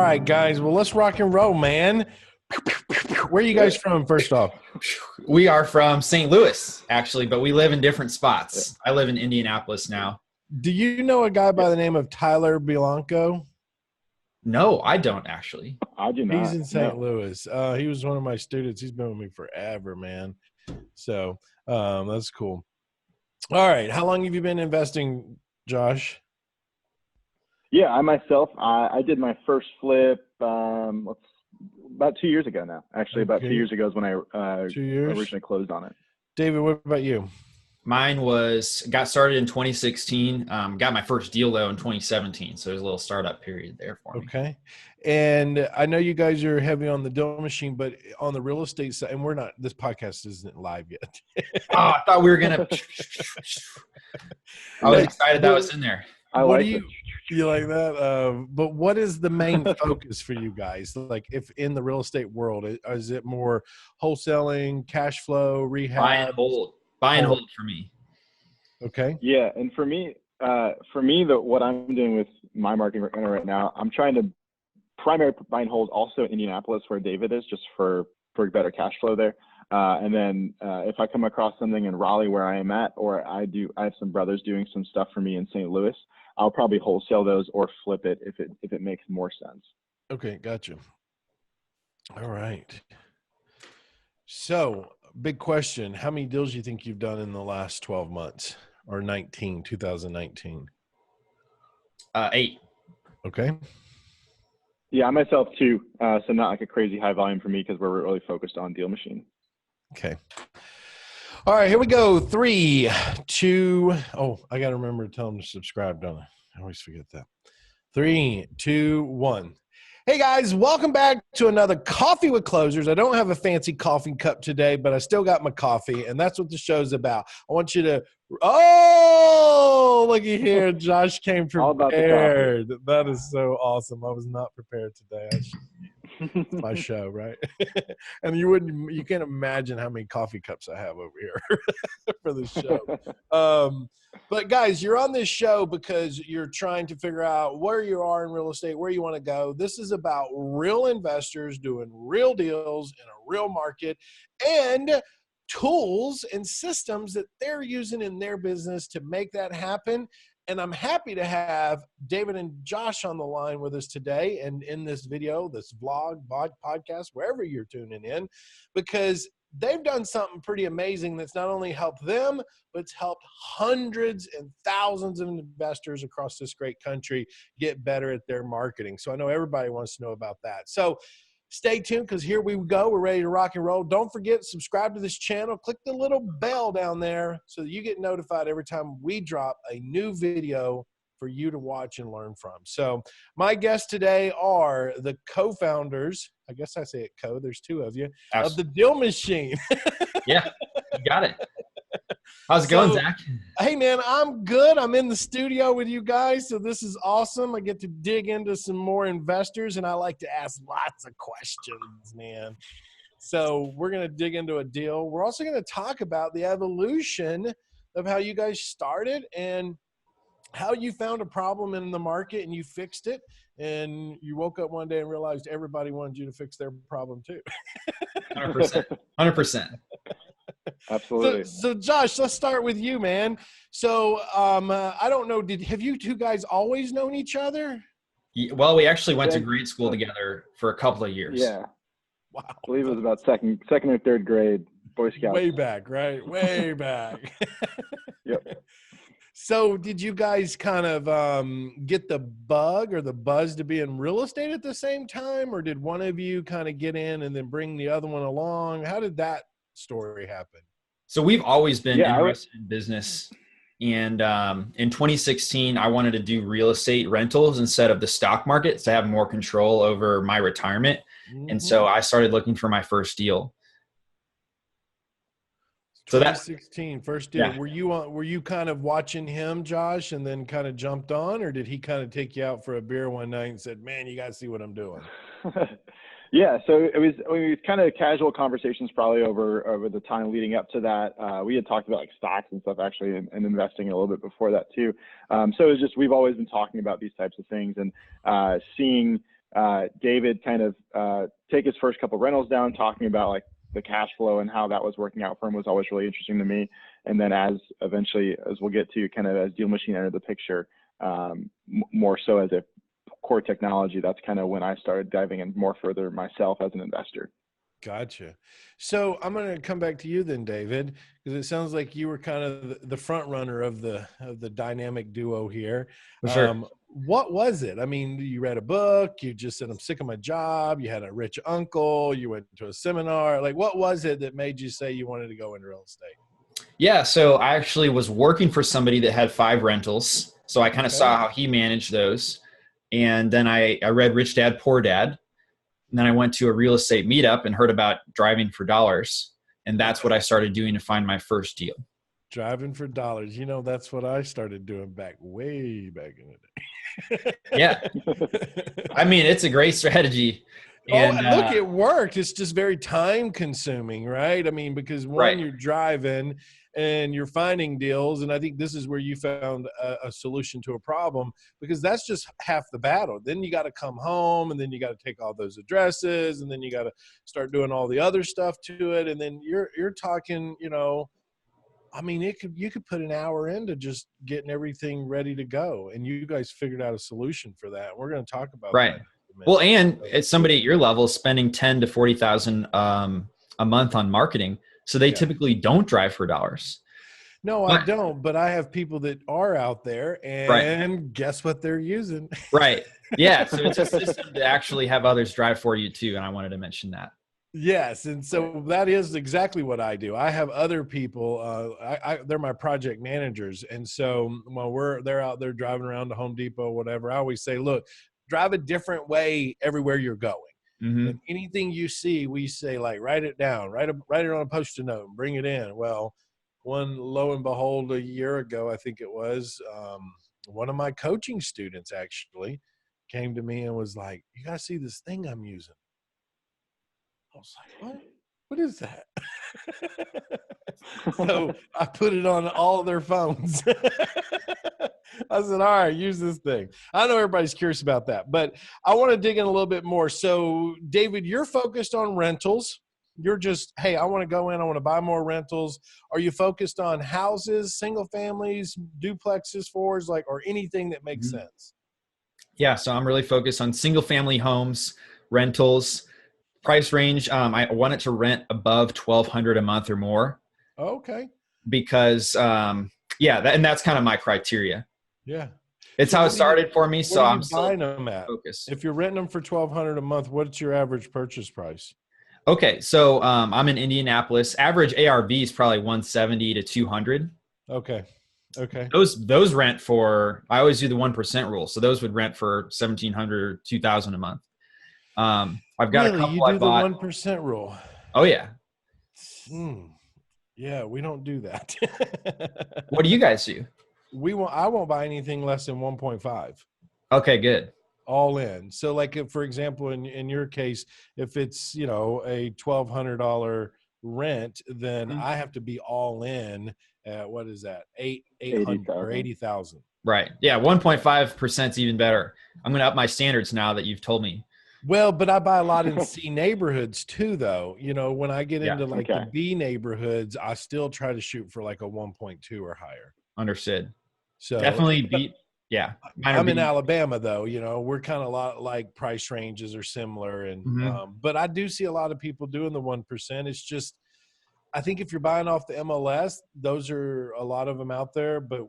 right, guys. Well, let's rock and roll, man. Where are you guys from, first off? We are from St. Louis, actually, but we live in different spots. I live in Indianapolis now. Do you know a guy by the name of Tyler Bianco? No, I don't actually. I do not. He's in St. Louis. He was one of my students. He's been with me forever, man. So that's cool. All right. How long have you been investing, Josh? Yeah, I myself, I did my first flip about 2 years ago now. Actually, about 2 years ago is when I originally closed on it. David, what about you? Mine got started in 2016. Got my first deal though in 2017. So there's a little startup period there for me. Okay. And I know you guys are heavy on the DealMachine, but on the real estate side, and this podcast isn't live yet. I thought we were going to. I was excited that was in there. You like that? But what is the main focus for you guys? Like, if in the real estate world, is it more wholesaling, cash flow, rehab? Buy and hold for me. Okay. Yeah, and for me, what I'm doing with my marketing right now, I'm trying to primary buy and hold also in Indianapolis where David is, just for better cash flow there. And then if I come across something in Raleigh where I am at, or I have some brothers doing some stuff for me in St. Louis, I'll probably wholesale those or flip it if it makes more sense. Okay, gotcha. All right. So, big question. How many deals do you think you've done in the last 12 months or 2019? 8. Okay. Yeah, I myself too. So not like a crazy high volume for me because we're really focused on DealMachine. Okay. All right, here we go. 3, 2. Oh, I got to remember to tell them to subscribe, don't I? I always forget that. 3, 2, 1. Hey guys, welcome back to another Coffee with Closers. I don't have a fancy coffee cup today, but I still got my coffee, and that's what the show's about. I want you to, looky here. Josh came prepared. That is so awesome. I was not prepared today. It's my show, right? And you can't imagine how many coffee cups I have over here for the show. But guys, you're on this show because you're trying to figure out where you are in real estate, where you want to go. This is about real investors doing real deals in a real market and tools and systems that they're using in their business to make that happen. And I'm happy to have David and Josh on the line with us today and in this video, this vlog, podcast, wherever you're tuning in, because they've done something pretty amazing that's not only helped them, but it's helped hundreds and thousands of investors across this great country get better at their marketing. So I know everybody wants to know about that. So stay tuned because here we go. We're ready to rock and roll. Don't forget, subscribe to this channel. Click the little bell down there so that you get notified every time we drop a new video for you to watch and learn from. So my guests today are the co-founders, I guess I say it there's 2 of you, of the DealMachine. Yeah, you got it. How's it going, Zach? Hey, man, I'm good. I'm in the studio with you guys, so this is awesome. I get to dig into some more investors, and I like to ask lots of questions, man. So we're going to dig into a deal. We're also going to talk about the evolution of how you guys started and how you found a problem in the market and you fixed it, and you woke up one day and realized everybody wanted you to fix their problem too. 100%. 100%. Absolutely. So Josh, let's start with you, man. So I don't know, have you 2 guys always known each other? Well, we actually went to grade school together for a couple of years. Yeah. Wow. I believe it was about second or third grade, Boy Scouts. Way back, right? Way back. Yep. So did you guys kind of get the bug or the buzz to be in real estate at the same time? Or did one of you kind of get in and then bring the other one along? How did that story happen? So we've always been interested in business. And in 2016, I wanted to do real estate rentals instead of the stock market to have more control over my retirement. Mm-hmm. And so I started looking for my first deal. So 2016, first deal. Yeah. Were you kind of watching him, Josh, and then kind of jumped on, or did he kind of take you out for a beer one night and said, "Man, you got to see what I'm doing"? Yeah, so it was kind of casual conversations probably over the time leading up to that. We had talked about like stocks and stuff actually and investing a little bit before that too. So it was just, we've always been talking about these types of things and seeing David kind of take his first couple rentals down, talking about like the cash flow and how that was working out for him was always really interesting to me. And then as we'll get to, kind of as DealMachine entered the picture, more so as a core technology, that's kind of when I started diving in more further myself as an investor. Gotcha. So I'm going to come back to you then, David, because it sounds like you were kind of the front runner of the dynamic duo here. For sure. What was it? I mean, you read a book, you just said, I'm sick of my job. You had a rich uncle, you went to a seminar. Like, what was it that made you say you wanted to go into real estate? Yeah. So I actually was working for somebody that had 5 rentals. So I kind of saw how he managed those. And then I read Rich Dad, Poor Dad. And then I went to a real estate meetup and heard about driving for dollars. And that's what I started doing to find my first deal. Driving for dollars. You know, that's what I started doing way back in the day. Yeah. I mean, it's a great strategy. And look, it worked. It's just very time consuming, right? I mean, because one, you're driving and you're finding deals. And I think this is where you found a solution to a problem, because that's just half the battle. Then you got to come home, and then you got to take all those addresses, and then you got to start doing all the other stuff to it. And then you're talking, you know, I mean, you could put an hour into just getting everything ready to go. And you guys figured out a solution for that. We're going to talk about that. Well, and it's somebody at your level spending $10,000 to $40,000 a month on marketing. So they typically don't drive for dollars. No, I don't. But I have people that are out there, and guess what they're using? Right. Yeah. So it's a system to actually have others drive for you too. And I wanted to mention that. Yes. And so that is exactly what I do. I have other people, they're my project managers. And so while they're out there driving around to Home Depot, whatever, I always say, look, drive a different way everywhere you're going. Mm-hmm. And anything you see, we say, like, write it down, write it on a Post-it note and bring it in. Well, lo and behold, a year ago, I think it was, one of my coaching students actually came to me and was like, you got to see this thing I'm using. I was like, what? What is that? So I put it on all their phones. I said, all right, use this thing. I know everybody's curious about that, but I want to dig in a little bit more. So, David, you're focused on rentals. You're just, hey, I want to go in, I want to buy more rentals. Are you focused on houses, single families, duplexes, fours, or anything that makes sense? Yeah, so I'm really focused on single family homes, rentals. Price range, I want it to rent above $1,200 a month or more. Okay. Because, and that's kind of my criteria. Yeah. It's how it started for me. So I'm still buying them at? Focused. If you're renting them for $1,200 a month, what's your average purchase price? Okay. So I'm in Indianapolis. Average ARV is probably 170 to 200. Okay. Those rent for, I always do the 1% rule. So those would rent for $1,700 or $2,000 a month. I've got a couple you do the 1% rule. Oh yeah. Yeah, we don't do that. What do you guys do? I won't buy anything less than 1.5. Okay, good. All in. So if, for example, in your case, if it's, a $1,200 rent, then I have to be all in at, what is that? 800 or 80,000. Right. Yeah. 1.5% is even better. I'm going to up my standards now that you've told me. Well, but I buy a lot in C neighborhoods too, though. When I get into the B neighborhoods, I still try to shoot for like a 1.2 or higher. Understood. So definitely beat. Yeah. I'm in Alabama though, we're kind of a lot like price ranges are similar. And, but I do see a lot of people doing the 1%. It's just, I think if you're buying off the MLS, those are a lot of them out there, but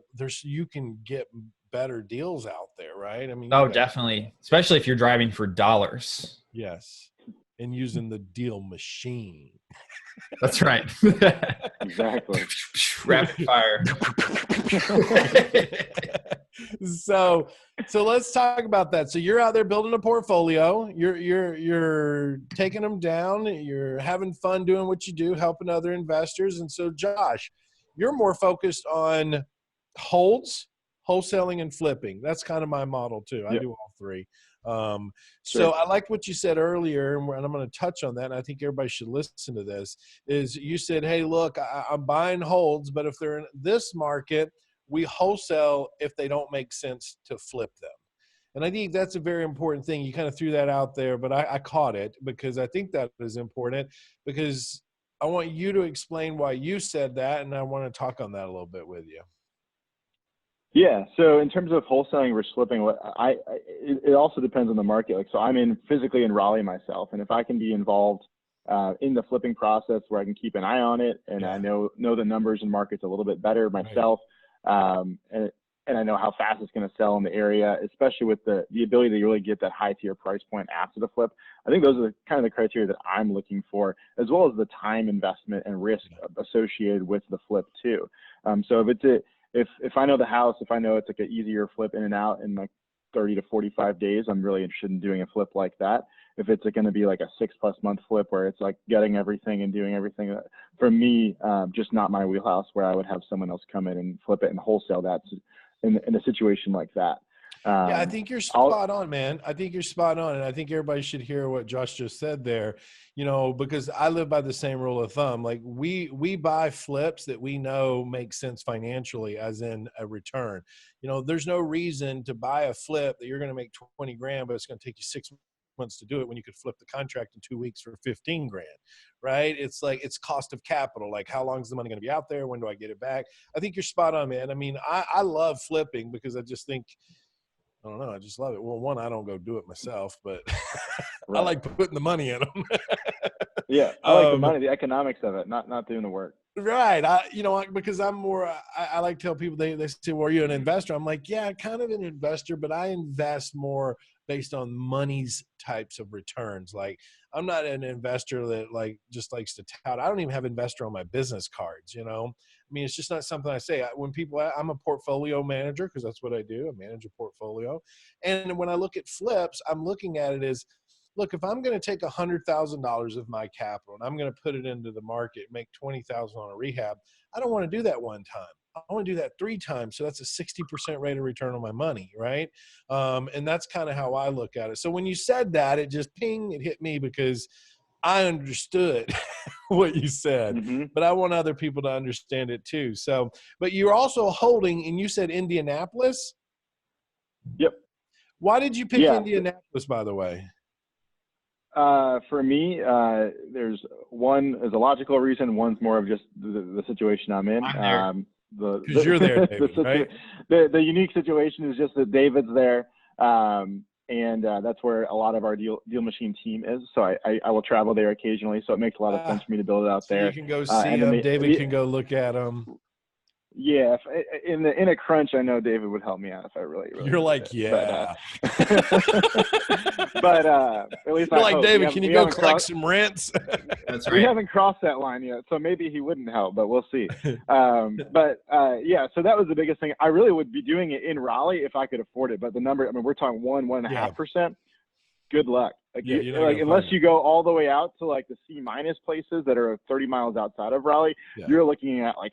you can get better deals out there, right? I mean, definitely, especially if you're driving for dollars. Yes, and using the DealMachine. That's right. Exactly. Rapid fire. So let's talk about that. So you're out there building a portfolio. You're taking them down. You're having fun doing what you do, helping other investors. And so, Josh, you're more focused on holds, wholesaling, and flipping. That's kind of my model too. I do all three. So I like what you said earlier, and I'm going to touch on that. And I think everybody should listen to this. Is you said, hey, look, I'm buying holds, but if they're in this market, we wholesale if they don't make sense to flip them. And I think that's a very important thing. You kind of threw that out there, but I caught it because I think that is important, because I want you to explain why you said that, and I want to talk on that a little bit with you. Yeah. So in terms of wholesaling versus flipping, it also depends on the market. Like, so I'm physically in Raleigh myself, and if I can be involved in the flipping process where I can keep an eye on it, and I know the numbers and markets a little bit better myself, and I know how fast it's going to sell in the area, especially with the ability to really get that high tier price point after the flip. I think those are kind of the criteria that I'm looking for, as well as the time investment and risk associated with the flip too. So if I know the house, if I know it's like an easier flip in and out in like 30 to 45 days, I'm really interested in doing a flip like that. If it's going to be like a 6+ month flip where it's like getting everything and doing everything, for me, just not my wheelhouse, where I would have someone else come in and flip it and wholesale that in a situation like that. Yeah, I think you're spot on, man. I think you're spot on. And I think everybody should hear what Josh just said there, because I live by the same rule of thumb. Like we buy flips that we know make sense financially, as in a return. There's no reason to buy a flip that you're going to make 20 grand, but it's going to take you 6 months to do it when you could flip the contract in 2 weeks for 15 grand, right? It's like, it's cost of capital. Like, how long is the money going to be out there? When do I get it back? I think you're spot on, man. I mean, I love flipping because I just think, I don't know, I just love it. Well, one, I don't go do it myself, but I like putting the money in them. Yeah, I like the money, the economics of it, not doing the work. Right. Because I'm more, I like to tell people, they say, well, are you an investor? I'm like, yeah, kind of an investor, but I invest more based on money's types of returns. Like, I'm not an investor that just likes to tout. I don't even have investor on my business cards, I mean, it's just not something I say. When I'm a portfolio manager, because that's what I do. I manage a portfolio. And when I look at flips, I'm looking at it as, look, if I'm going to take $100,000 of my capital and I'm going to put it into the market, make $20,000 on a rehab, I don't want to do that one time. I want to do that 3 times. So that's a 60% rate of return on my money, right? And that's kind of how I look at it. So when you said that, it just it hit me because I understood what you said, but I want other people to understand it too. So, but you're also holding, and you said Indianapolis? Yep. Why did you pick Indianapolis, by the way? For me, there's a logical reason. One's more of just the situation I'm in. Because you're there, David, right? The unique situation is just that David's there. And that's where a lot of our DealMachine team is. So I will travel there occasionally. So it makes a lot of sense for me to build it out there. You can go see them. David can go look at them. Yeah, in a crunch, I know David would help me out if I really. You're like, yeah. But at least you're like, David, can you go collect some rents? That's right. We haven't crossed that line yet, so maybe he wouldn't help, but we'll see. Yeah, so that was the biggest thing. I really would be doing it in Raleigh if I could afford it, but the number, I mean, we're talking 1.5%. Good luck. Unless you go all the way out to like the C- places that are 30 miles outside of Raleigh, you're looking at like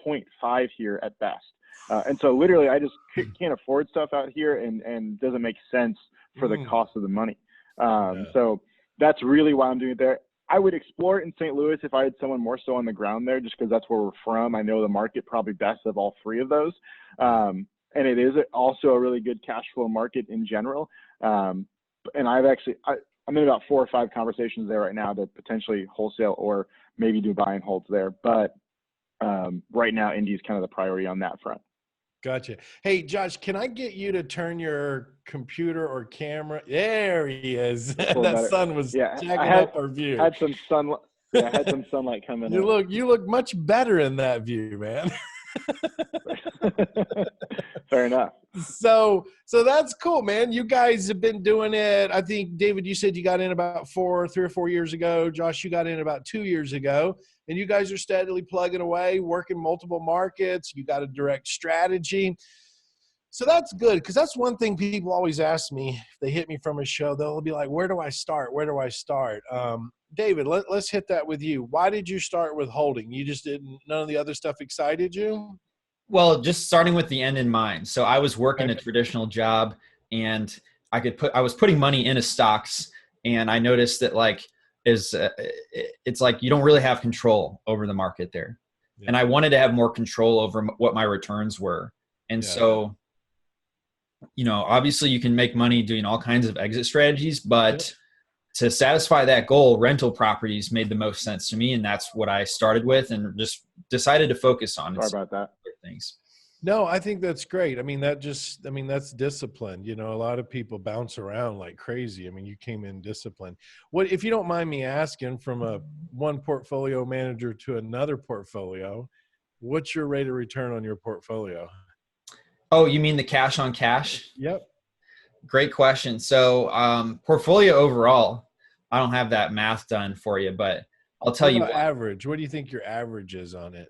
0.5 here at best. And so literally I just can't afford stuff out here and doesn't make sense for the cost of the money. So that's really why I'm doing it there. I would explore it in St. Louis if I had someone more so on the ground there, just because that's where we're from. I know the market probably best of all 3 of those. And it is also a really good cash flow market in general. And I'm in about 4 or 5 conversations there right now to potentially wholesale or maybe do buy and holds there. But right now, Indy is kind of the priority on that front. Gotcha. Hey, Josh, can I get you to turn your computer or camera? There he is. That sun was jacking up our view. Had some sunlight. Yeah, I had some sunlight coming in. You look much better in that view, man. Fair enough. So that's cool, man. You guys have been doing it. I think, David, you said you got in about 3 or 4 years ago. Josh, you got in about 2 years ago. And you guys are steadily plugging away, working multiple markets. You got a direct strategy. So that's good, because that's one thing people always ask me. If they hit me from a show, they'll be like, where do I start? Where do I start? David, let's hit that with you. Why did you start with holding? You just didn't, none of the other stuff excited you? Well, just starting with the end in mind. So I was working a traditional job, and I was putting money into stocks, and I noticed that it's like you don't really have control over the market there. Yeah. And I wanted to have more control over what my returns were. And so obviously you can make money doing all kinds of exit strategies, but to satisfy that goal, rental properties made the most sense to me. And that's what I started with and just decided to focus on. Sorry about that. Things. No, I think that's great. I mean, that's discipline. A lot of people bounce around like crazy. I mean, you came in disciplined. What, if you don't mind me asking, from one portfolio manager to another portfolio, what's your rate of return on your portfolio? Oh, you mean the cash on cash? Yep. Great question. So portfolio overall, I don't have that math done for you, but I'll tell you what. Average. What do you think your average is on it?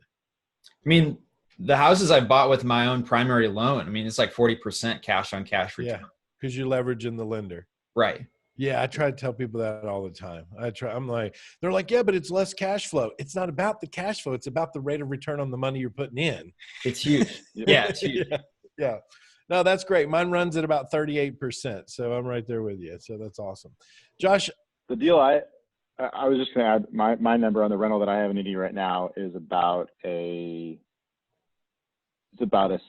I mean, the houses I bought with my own primary loan, I mean, it's like 40% cash on cash return. Yeah, because you're leveraging the lender. Right. Yeah, I try to tell people that all the time. They're like, yeah, but it's less cash flow. It's not about the cash flow. It's about the rate of return on the money you're putting in. It's huge. Yeah, it's huge. Yeah. No, that's great. Mine runs at about 38%. So I'm right there with you. So that's awesome. Josh. The deal I was just going to add, my number on the rental that I have in Indy right now is about a 65%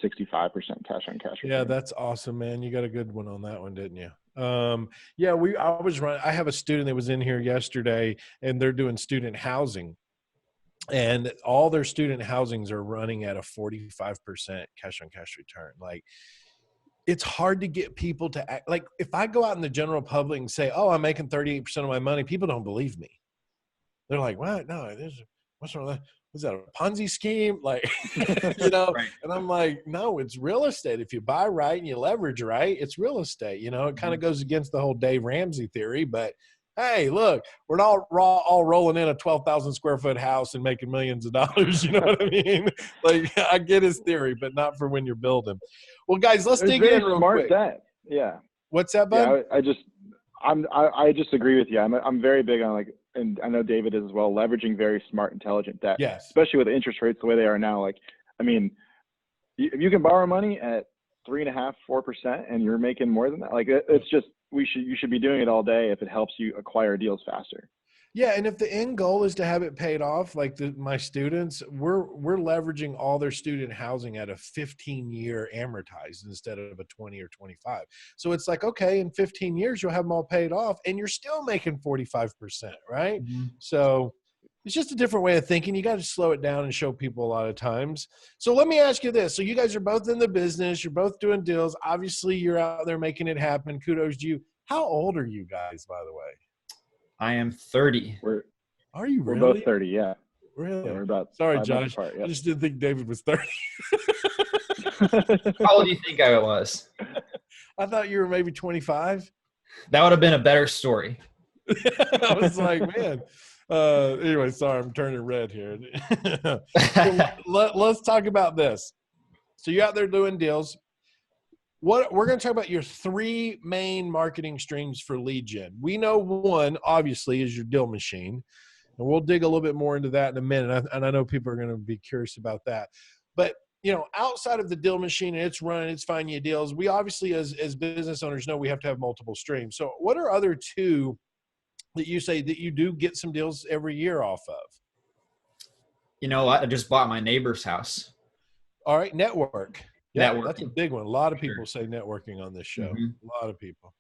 cash on cash return. Yeah, that's awesome, man. You got a good one on that one, didn't you? I have a student that was in here yesterday, and they're doing student housing, and all their student housings are running at a 45% cash on cash return. Like, it's hard to get people to act. Like, if I go out in the general public and say, oh, I'm making 38% of my money, people don't believe me. They're like, what? No, what's wrong with that? Was that a Ponzi scheme? Like, right. And I'm like, no, it's real estate. If you buy right and you leverage right, it's real estate. It kind of goes against the whole Dave Ramsey theory, but hey, look, we're not all rolling in a 12,000 square foot house and making millions of dollars. You know what I mean? Like, I get his theory, but not for when you're building. Well, guys, let's dig in real quick. Yeah. What's that, bud? Yeah, I just agree with you. I'm very big on, like, and I know David is as well, leveraging very smart, intelligent debt. Yes. Especially with the interest rates the way they are now. Like, I mean, if you can borrow money at 3.5%, 4%, and you're making more than that, like, it's just, you should be doing it all day if it helps you acquire deals faster. Yeah, and if the end goal is to have it paid off, like my students, we're leveraging all their student housing at a 15-year amortized instead of a 20 or 25. So it's like, okay, in 15 years, you'll have them all paid off, and you're still making 45%, right? Mm-hmm. So it's just a different way of thinking. You got to slow it down and show people a lot of times. So let me ask you this. So you guys are both in the business. You're both doing deals. Obviously, you're out there making it happen. Kudos to you. How old are you guys, by the way? I am 30. Are you really? We're both 30, yeah. Really? Yeah, we're about Sorry, Josh. Apart, yeah. I just didn't think David was 30. How old do you think I was? I thought you were maybe 25. That would have been a better story. I was like, man. Anyway, sorry, I'm turning red here. So let's talk about this. So you're out there doing deals. We're going to talk about your three main marketing streams for lead gen. We know one, obviously, is your DealMachine, and we'll dig a little bit more into that in a minute. And I know people are going to be curious about that. But outside of the DealMachine and it's running, it's finding you deals. We obviously, as business owners, know we have to have multiple streams. So what are other two that you say that you do get some deals every year off of? I just bought my neighbor's house. All right, network. Yeah, networking. That's a big one. A lot of people say networking on this show. Mm-hmm. A lot of people.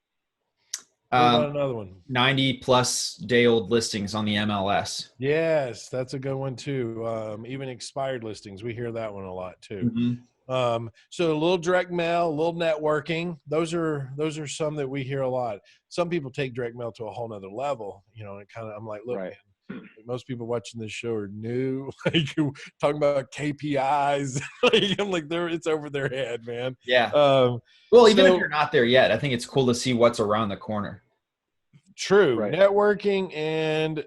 What about another one? 90+ day old listings on the MLS. Yes, that's a good one too. Even expired listings. We hear that one a lot too. Mm-hmm. So a little direct mail, a little networking. Those are some that we hear a lot. Some people take direct mail to a whole nother level, and I'm like, look, right. Man, most people watching this show are new, like talking about KPIs. I'm like, it's over their head, man. Yeah. Well, even if you're not there yet, I think it's cool to see what's around the corner. True. Right. Networking and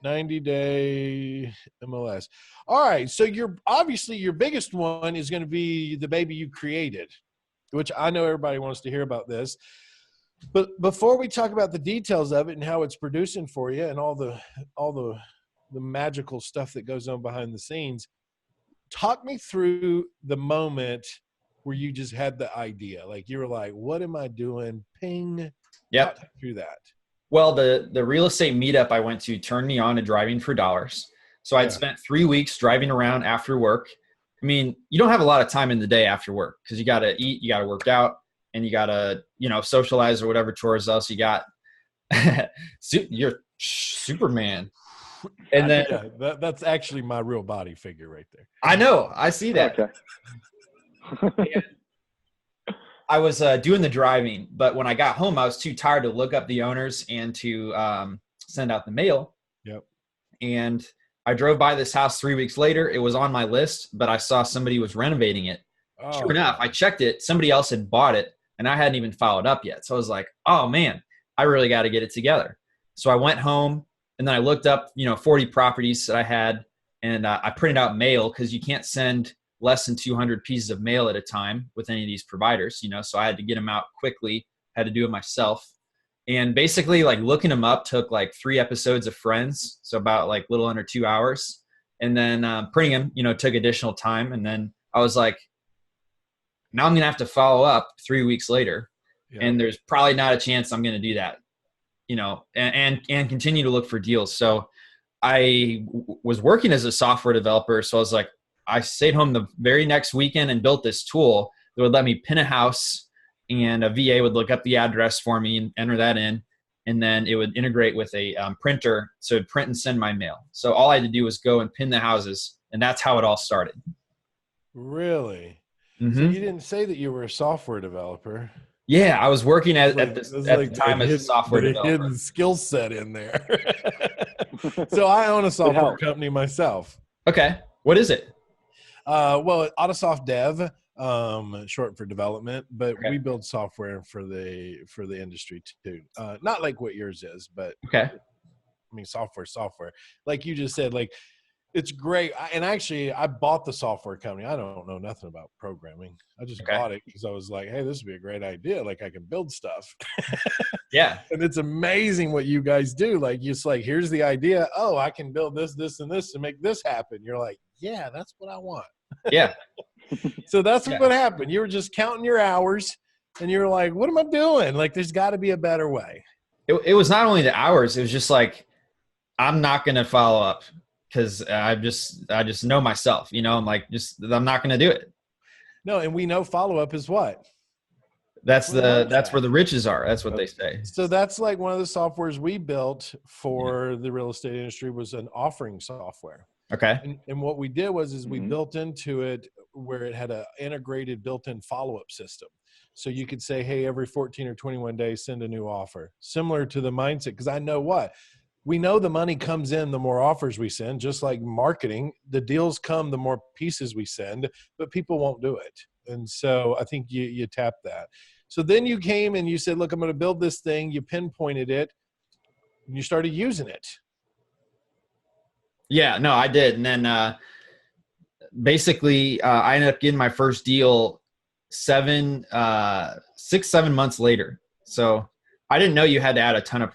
90-day MLS. All right. So obviously your biggest one is going to be the baby you created, which I know everybody wants to hear about this. But before we talk about the details of it and how it's producing for you and all the magical stuff that goes on behind the scenes, talk me through the moment where you just had the idea. Like you were like, what am I doing? Ping. Yep. Talk through that. Well, the real estate meetup I went to turned me on to driving for dollars. So I'd spent 3 weeks driving around after work. I mean, you don't have a lot of time in the day after work because you got to eat, you got to work out. and you got to, socialize or whatever chores else you got. You're Superman. And then that's actually my real body figure right there. I know. I see that. Okay. I was doing the driving, but when I got home, I was too tired to look up the owners and to send out the mail. Yep. And I drove by this house 3 weeks later. It was on my list, but I saw somebody was renovating it. Oh. Sure enough, I checked it. Somebody else had bought it, and I hadn't even followed up yet. So I was like, oh, man, I really got to get it together. So I went home, and then I looked up, 40 properties that I had, and I printed out mail because you can't send less than 200 pieces of mail at a time with any of these providers, so I had to get them out quickly, had to do it myself. And basically like looking them up took like 3 episodes of Friends. So about like little under 2 hours. And then printing them, took additional time. And then I was like, now I'm going to have to follow up 3 weeks later. Yeah. And there's probably not a chance I'm going to do that, and continue to look for deals. So I was working as a software developer. So I was like, I stayed home the very next weekend and built this tool that would let me pin a house, and a VA would look up the address for me and enter that in. And then it would integrate with a printer. So it'd print and send my mail. So all I had to do was go and pin the houses. And that's how it all started. Really? Mm-hmm. So you didn't say that you were a software developer. Yeah, I was working at the time as a software developer. Hidden skill set in there. So I own a software company myself. Okay. What is it? Well, Autosoft Dev, short for development, but we build software for the industry too. Not like what yours is, but I mean, software. Like you just said, like it's great. And actually, I bought the software company. I don't know nothing about programming. I just bought it because I was like, hey, this would be a great idea. Like I can build stuff. Yeah. And it's amazing what you guys do. Like it's like, here's the idea. Oh, I can build this, this, and this to make this happen. You're like, yeah, that's what I want. Yeah. So that's what happened. You were just counting your hours and you were like, what am I doing? Like, there's got to be a better way. It was not only the hours. It was just like, I'm not going to follow up because I just know myself, I'm like, I'm not going to do it. No. And we know follow-up is what? That's where the riches are. That's what they say. So that's like one of the softwares we built for the real estate industry was an offering software. Okay. And what we did was we built into it where it had an integrated built-in follow-up system. So you could say, hey, every 14 or 21 days, send a new offer. Similar to the mindset, because I know we know the money comes in the more offers we send, just like marketing. The deals come the more pieces we send, but people won't do it. And so I think you tap that. So then you came and you said, look, I'm going to build this thing. You pinpointed it and you started using it. Yeah, no, I did. And then basically I ended up getting my first deal 6-7 months later. So I didn't know you had to add a ton of,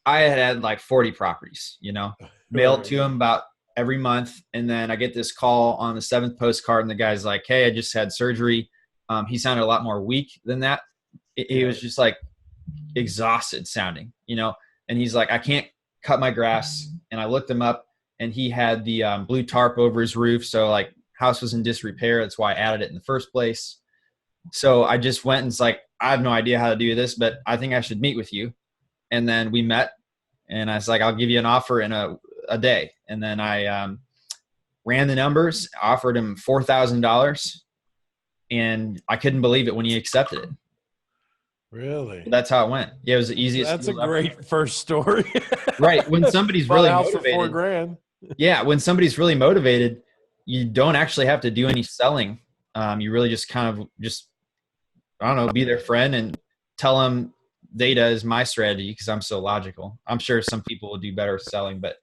I had like 40 properties, mailed to them about every month. And then I get this call on the 7th postcard and the guy's like, hey, I just had surgery. He sounded a lot more weak than that. He was just like exhausted sounding, and he's like, I can't cut my grass. And I looked him up and he had the blue tarp over his roof. So like house was in disrepair. That's why I added it in the first place. So I just went and was like, I have no idea how to do this, but I think I should meet with you. And then we met and I was like, I'll give you an offer in a day. And then I ran the numbers, offered him $4,000 and I couldn't believe it when he accepted it. Really? That's how it went. Yeah, it was the easiest. That's a great first story. Right. When somebody's really motivated. For $4,000. Yeah. When somebody's really motivated, you don't actually have to do any selling. You really just kind of I don't know, be their friend and tell them data is my strategy because I'm so logical. I'm sure some people will do better selling, but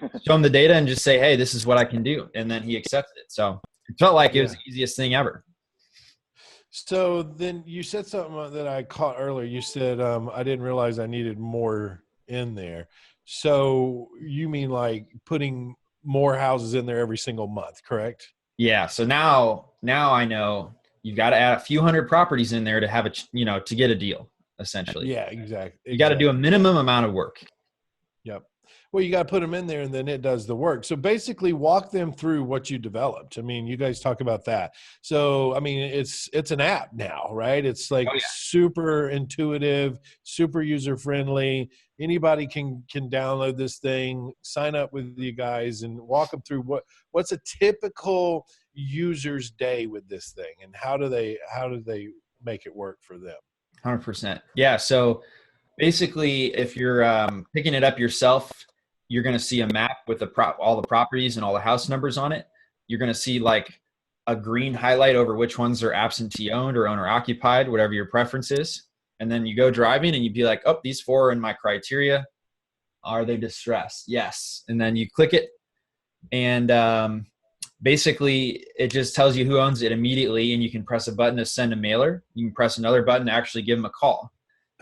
show them the data and just say, hey, this is what I can do. And then he accepted it. So it felt like it was the easiest thing ever. So then you said something that I caught earlier. You said, I didn't realize I needed more in there. So you mean like putting more houses in there every single month, correct? Yeah. So now I know you've got to add a few hundred properties in there to have to get a deal essentially. Yeah, exactly. You got to do a minimum amount of work. Yep. Well, you got to put them in there and then it does the work. So basically walk them through what you developed. I mean, you guys talk about that. So, I mean, it's an app now, right? It's like super intuitive, super user-friendly. Anybody can download this thing, sign up with you guys and walk them through what's a typical user's day with this thing and how do they make it work for them? 100%. Yeah. So basically, if you're picking it up yourself, you're going to see a map with all the properties and all the house numbers on it. You're going to see like a green highlight over which ones are absentee owned or owner occupied, whatever your preference is. And then you go driving and you'd be like, oh, these 4 are in my criteria. Are they distressed? Yes. And then you click it. And basically it just tells you who owns it immediately. And you can press a button to send a mailer. You can press another button to actually give them a call.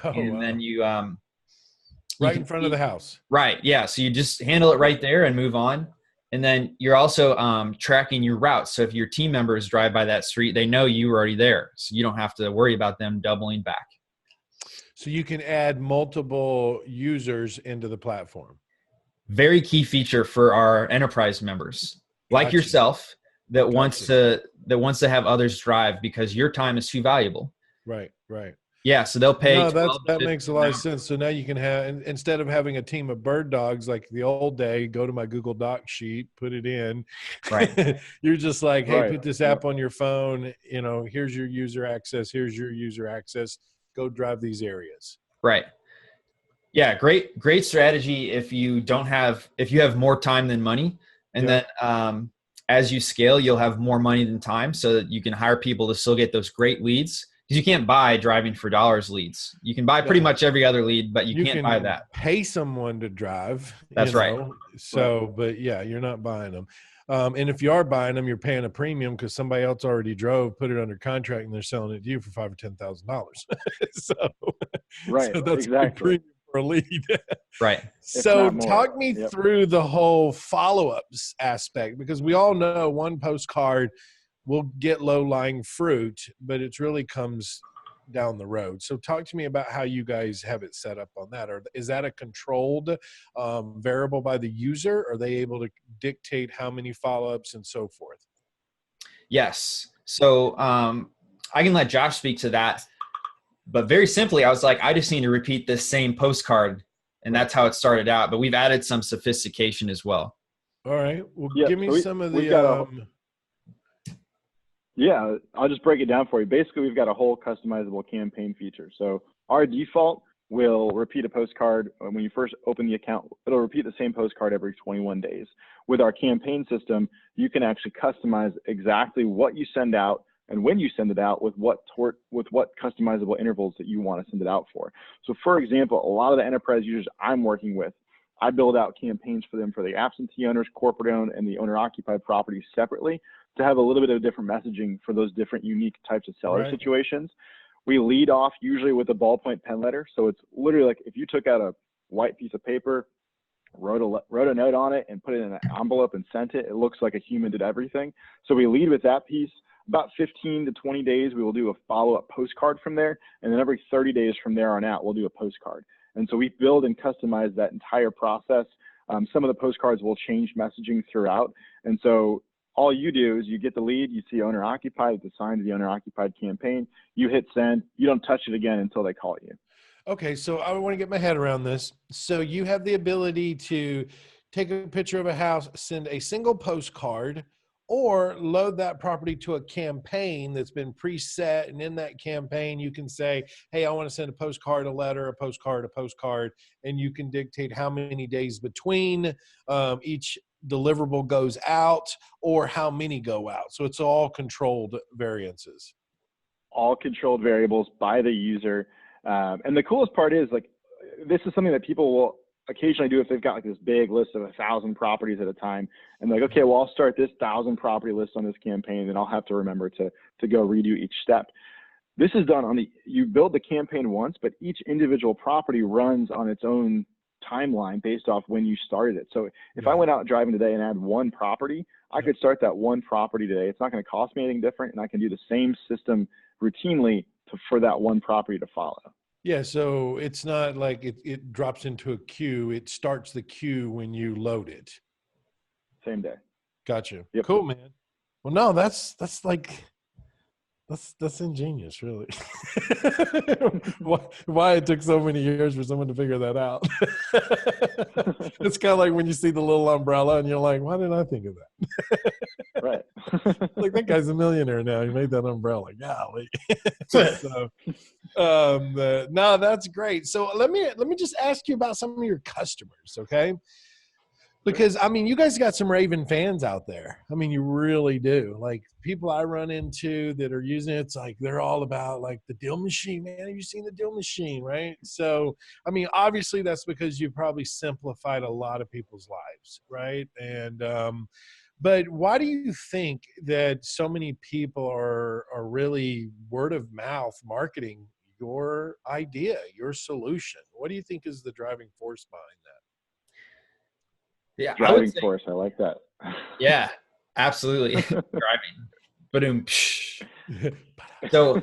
And then you right in front of the house. Right. Yeah. So you just handle it right there and move on. And then you're also tracking your routes. So if your team members drive by that street, they know you were already there. So you don't have to worry about them doubling back. So you can add multiple users into the platform. Very key feature for our enterprise members, like yourself, that wants to have others drive because your time is too valuable. Right. Yeah, so they'll pay. No, that makes a lot of sense. So now you can have, instead of having a team of bird dogs like the old day, go to my Google Doc sheet, put it in. Right. You're just like, hey, put this app on your phone. You know, here's your user access. Here's your user access. Go drive these areas. Right. Yeah, great strategy if you have more time than money. And then as you scale, you'll have more money than time so that you can hire people to still get those great leads. Because you can't buy driving for dollars leads. You can buy pretty much every other lead, but you can't buy that. Pay someone to drive. That's right. So, but yeah, you're not buying them. And if you are buying them, you're paying a premium because somebody else already drove, put it under contract, and they're selling it to you for $5,000 or $10,000. So that's a premium for a lead. Right. So talk me through the whole follow-ups aspect, because we all know one postcard will get low-lying fruit, but it really comes down the road. So talk to me about how you guys have it set up on that. Or is that a controlled variable by the user? Are they able to dictate how many follow-ups and so forth? Yes. So I can let Josh speak to that. But very simply, I was like, I just need to repeat this same postcard. And that's how it started out. But we've added some sophistication as well. All right. Well, give me some of the... Yeah, I'll just break it down for you. Basically, we've got a whole customizable campaign feature. So our default will repeat a postcard. When you first open the account, it'll repeat the same postcard every 21 days. With our campaign system, you can actually customize exactly what you send out and when you send it out with what customizable intervals that you want to send it out for. So for example, a lot of the enterprise users I'm working with, I build out campaigns for them for the absentee owners, corporate owned, and the owner occupied properties separately, to have a little bit of different messaging for those different unique types of seller situations. We lead off usually with a ballpoint pen letter. So it's literally like if you took out a white piece of paper, wrote a note on it and put it in an envelope and sent it, it looks like a human did everything. So we lead with that piece. About 15 to 20 days, we will do a follow-up postcard from there. And then every 30 days from there on out, we'll do a postcard. And so we build and customize that entire process. Some of the postcards will change messaging throughout. And so all you do is you get the lead, you see owner occupied, it's assigned to the owner occupied campaign, you hit send, you don't touch it again until they call you. Okay, so I want to get my head around this. So you have the ability to take a picture of a house, send a single postcard, or load that property to a campaign that's been preset. And in that campaign, you can say, hey, I want to send a postcard, a letter, a postcard, and you can dictate how many days between each deliverable goes out or how many go out. So it's all controlled variances. All controlled variables by the user. And the coolest part is, like, this is something that people will occasionally do if they've got like this big list of 1,000 properties at a time. And like, okay, well, I'll start this 1,000 property list on this campaign, and I'll have to remember to go redo each step. This is done on you build the campaign once, but each individual property runs on its own timeline based off when you started it. So if I went out driving today and had one property, I could start that one property today. It's not going to cost me anything different, and I can do the same system routinely for that one property to follow. Yeah, so it's not like it drops into a queue. It starts the queue when you load it. Same day. Gotcha. Yep. Cool, man. Well, no, that's ingenious, really. why it took so many years for someone to figure that out. It's kind of like when you see the little umbrella and you're like, why didn't I think of that? Right. Like, that guy's a millionaire now. He made that umbrella. Golly. So, no, that's great. So let me just ask you about some of your customers, okay? Because, I mean, you guys got some raving fans out there. I mean, you really do. Like, people I run into that are using it, it's like they're all about, like, the DealMachine, man. Have you seen the DealMachine, right? So, I mean, obviously that's because you probably simplified a lot of people's lives, right? And but why do you think that so many people are really word of mouth marketing your idea, your solution? What do you think is the driving force behind that? Yeah, driving force. I like that. Yeah, absolutely. Driving. Ba-doom. So,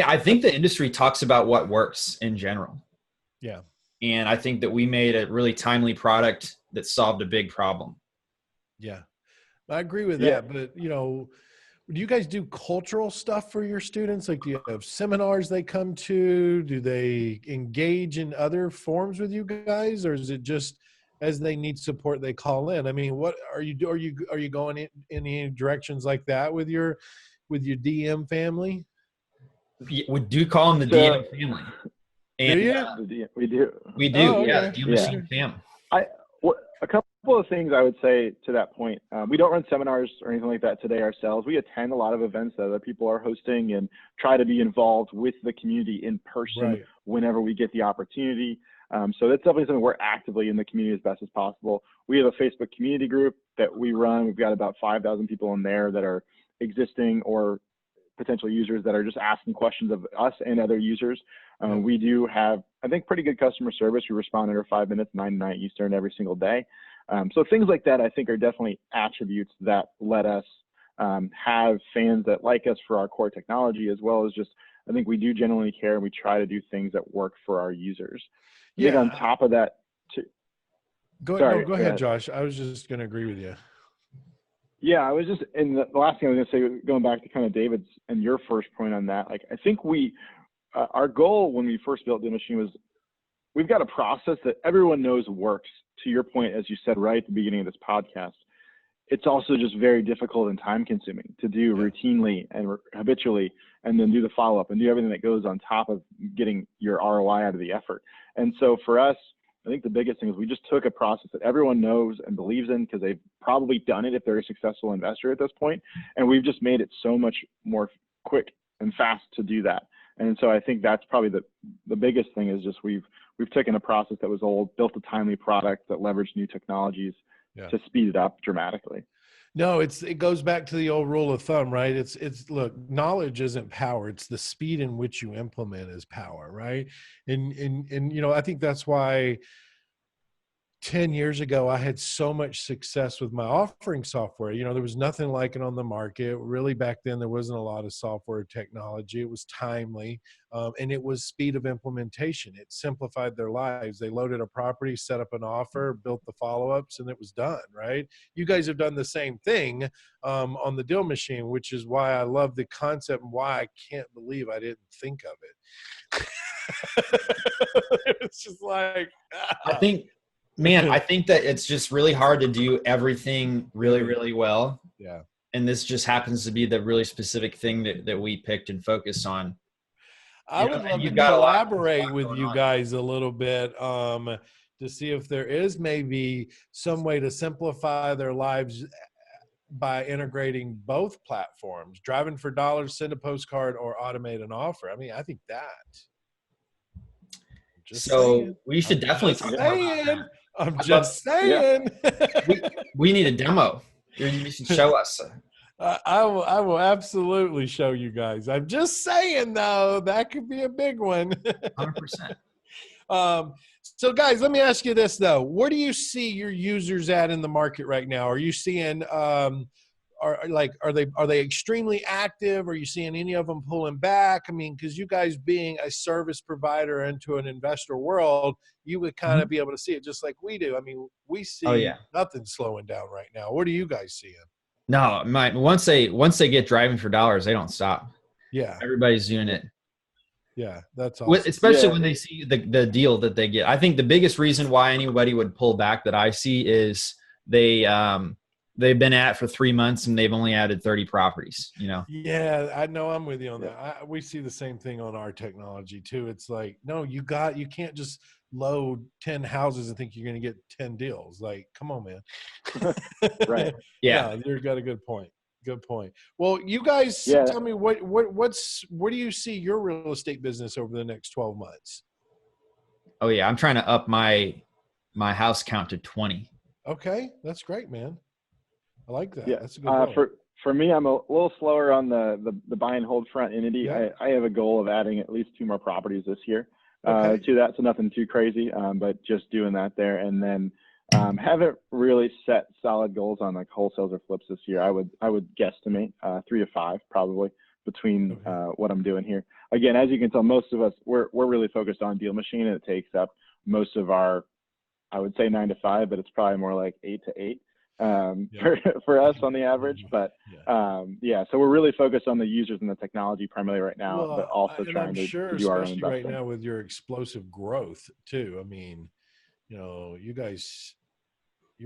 I think the industry talks about what works in general. Yeah. And I think that we made a really timely product that solved a big problem. Yeah, I agree with that. But, you know, do you guys do cultural stuff for your students? Like, do you have seminars they come to? Do they engage in other forms with you guys? Or is it just as they need support, they call in? I mean, what are you going in any directions like that with your DM family? We do call them the DM family. And, do you? We do. We do. Oh, okay. Yeah, the DealMachine family. A couple of things I would say to that point. We don't run seminars or anything like that today ourselves. We attend a lot of events that other people are hosting and try to be involved with the community in person whenever we get the opportunity. So that's definitely something we're actively in the community as best as possible. We have a Facebook community group that we run. We've got about 5,000 people in there that are existing or potential users that are just asking questions of us and other users. We do have, I think, pretty good customer service. We respond under 5 minutes, 9 to 9 Eastern every single day. So things like that, I think, are definitely attributes that let us have fans that like us for our core technology, as well as just, I think we do genuinely care and we try to do things that work for our users. I think on top of that, go ahead, Josh. I was just going to agree with you. Yeah, I was just, and the last thing I was going to say, going back to kind of David's and your first point on that, like, I think our goal when we first built DealMachine was, we've got a process that everyone knows works. To your point, as you said right at the beginning of this podcast, it's also just very difficult and time consuming to do routinely and habitually, and then do the follow-up and do everything that goes on top of getting your ROI out of the effort. And so for us, I think the biggest thing is we just took a process that everyone knows and believes in because they've probably done it if they're a successful investor at this point, and we've just made it so much more quick and fast to do that. And so I think that's probably the biggest thing is just we've taken a process that was old, built a timely product that leveraged new technologies to speed it up dramatically. No, it goes back to the old rule of thumb, right? It's look, knowledge isn't power. It's the speed in which you implement is power, right? And you know, I think that's why 10 years ago, I had so much success with my offering software. You know, there was nothing like it on the market. Really, back then, there wasn't a lot of software technology. It was timely, and it was speed of implementation. It simplified their lives. They loaded a property, set up an offer, built the follow-ups, and it was done, right? You guys have done the same thing on the DealMachine, which is why I love the concept and why I can't believe I didn't think of it. It's just like, I think that it's just really hard to do everything really, really well. Yeah. And this just happens to be the really specific thing that we picked and focused on. I would love to collaborate with you guys a little bit to see if there is maybe some way to simplify their lives by integrating both platforms, driving for dollars, send a postcard, or automate an offer. I mean, I think that. We should definitely talk about that. I'm just saying. We need a demo. You should show us. I will absolutely show you guys. I'm just saying, though, that could be a big one. 100%. So, guys, let me ask you this, though. Where do you see your users at in the market right now? Are you seeing are they extremely active? Are you seeing any of them pulling back? I mean, because you guys being a service provider into an investor world, you would kind of be able to see it just like we do. I mean, we see nothing slowing down right now. What are you guys seeing? No, once they get driving for dollars, they don't stop. Yeah, everybody's doing it. Yeah, that's awesome. Especially when they see the deal that they get. I think the biggest reason why anybody would pull back that I see is they've been at it for 3 months and they've only added 30 properties, you know? Yeah, I know. I'm with you on that. We see the same thing on our technology too. It's like, no, you can't just load 10 houses and think you're going to get 10 deals. Like, come on, man. Right. Yeah. You've got a good point. Good point. Well, you guys tell me what do you see your real estate business over the next 12 months? Oh yeah. I'm trying to up my house count to 20. Okay. That's great, man. I like that. Yeah. That's a good goal. For me, I'm a little slower on the buy and hold front entity. Yeah. I have a goal of adding at least 2 more properties this year. Okay. To that, so nothing too crazy, but just doing that there. And then haven't really set solid goals on like wholesales or flips this year. I would guesstimate 3 to 5 probably between what I'm doing here. Again, as you can tell, most of us we're really focused on DealMachine, and it takes up most of our, I would say 9 to 5, but it's probably more like 8 to 8 for us on the average. But so we're really focused on the users and the technology primarily right now, but also trying to do our own investing right now with your explosive growth too. I mean, you know, you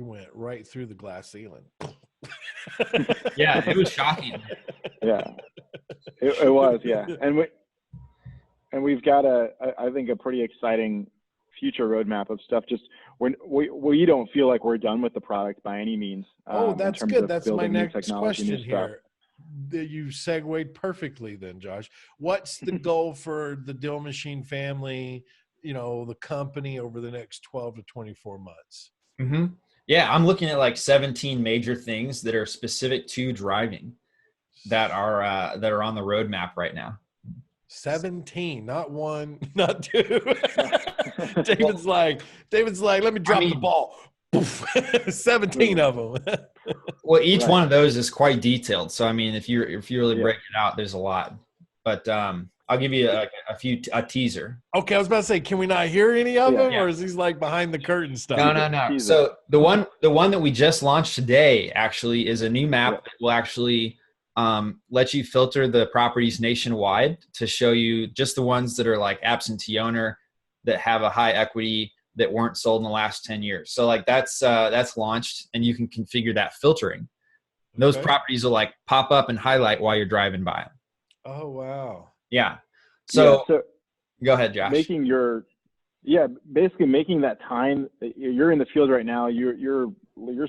went right through the glass ceiling. Yeah, it was shocking. Yeah, it was. Yeah, and we've got I think a pretty exciting future roadmap of stuff. Just we don't feel like we're done with the product by any means. Oh, that's good. That's my next question here. You segued perfectly then, Josh. What's the goal for the DealMachine family, you know, the company over the next 12 to 24 months? Mm-hmm. Yeah, I'm looking at like 17 major things that are specific to driving that are on the roadmap right now. 17, not 1, not 2. David's like, let me drop the ball. 17 of them. Well, each one of those is quite detailed. So, I mean, if you really break it out, there's a lot. But I'll give you a teaser. Okay, I was about to say, can we not hear any of them, or is these like behind the curtain stuff? No. So the one that we just launched today actually is a new map that will actually let you filter the properties nationwide to show you just the ones that are like absentee owner, that have a high equity, that weren't sold in the last 10 years. So like that's launched, and you can configure that filtering. Those properties will like pop up and highlight while you're driving by them. Oh, wow. Yeah. So go ahead, Josh. Basically making that time. You're in the field right now. You're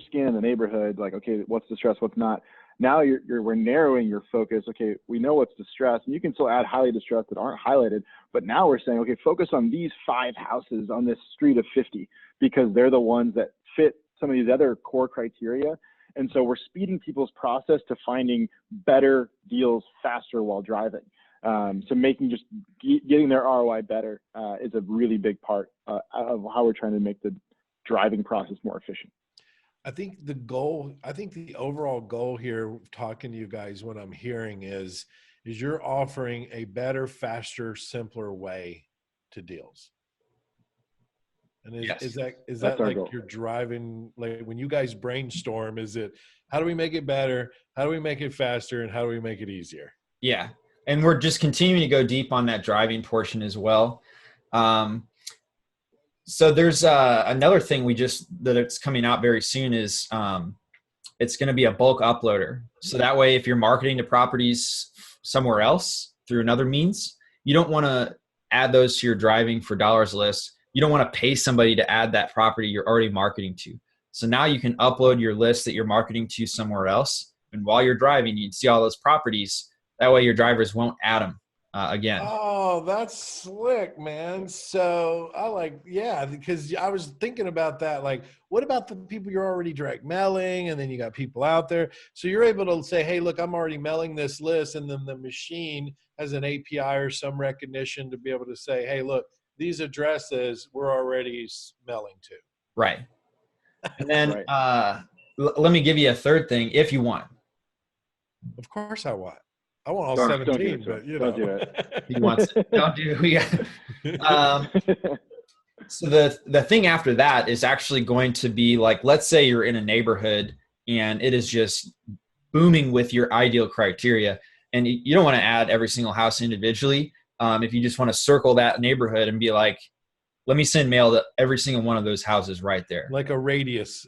scanning the neighborhood. Like, okay, what's distressed, what's not. Now we're narrowing your focus. Okay, we know what's distressed, and you can still add highly distressed that aren't highlighted. But now we're saying, okay, focus on these 5 houses on this street of 50, because they're the ones that fit some of these other core criteria. And so we're speeding people's process to finding better deals faster while driving. So getting their ROI better is a really big part of how we're trying to make the driving process more efficient. I think the overall goal here, talking to you guys, what I'm hearing is you're offering a better, faster, simpler way to deals. And is that like goal. You're driving, like when you guys brainstorm, is it, how do we make it better? How do we make it faster? And how do we make it easier? Yeah. And we're just continuing to go deep on that driving portion as well. So there's another thing that it's coming out very soon is it's going to be a bulk uploader. So that way, if you're marketing to properties somewhere else through another means, you don't want to add those to your driving for dollars list. You don't want to pay somebody to add that property you're already marketing to. So now you can upload your list that you're marketing to somewhere else. And while you're driving, you can see all those properties. That way your drivers won't add them again. Oh, that's slick, man. So because I was thinking about that. Like, what about the people you're already direct mailing, and then you got people out there? So you're able to say, hey, look, I'm already mailing this list, and then the machine has an API or some recognition to be able to say, hey, look, these addresses we're already mailing to. Right. And then let me give you a third thing if you want. Of course I want. I want all Don't 17, but you know. Don't do it. He wants it. Don't do it. So the thing after that is actually going to be like, let's say you're in a neighborhood and it is just booming with your ideal criteria, and you don't want to add every single house individually. If you just want to circle that neighborhood and be like, let me send mail to every single one of those houses right there. Like a radius.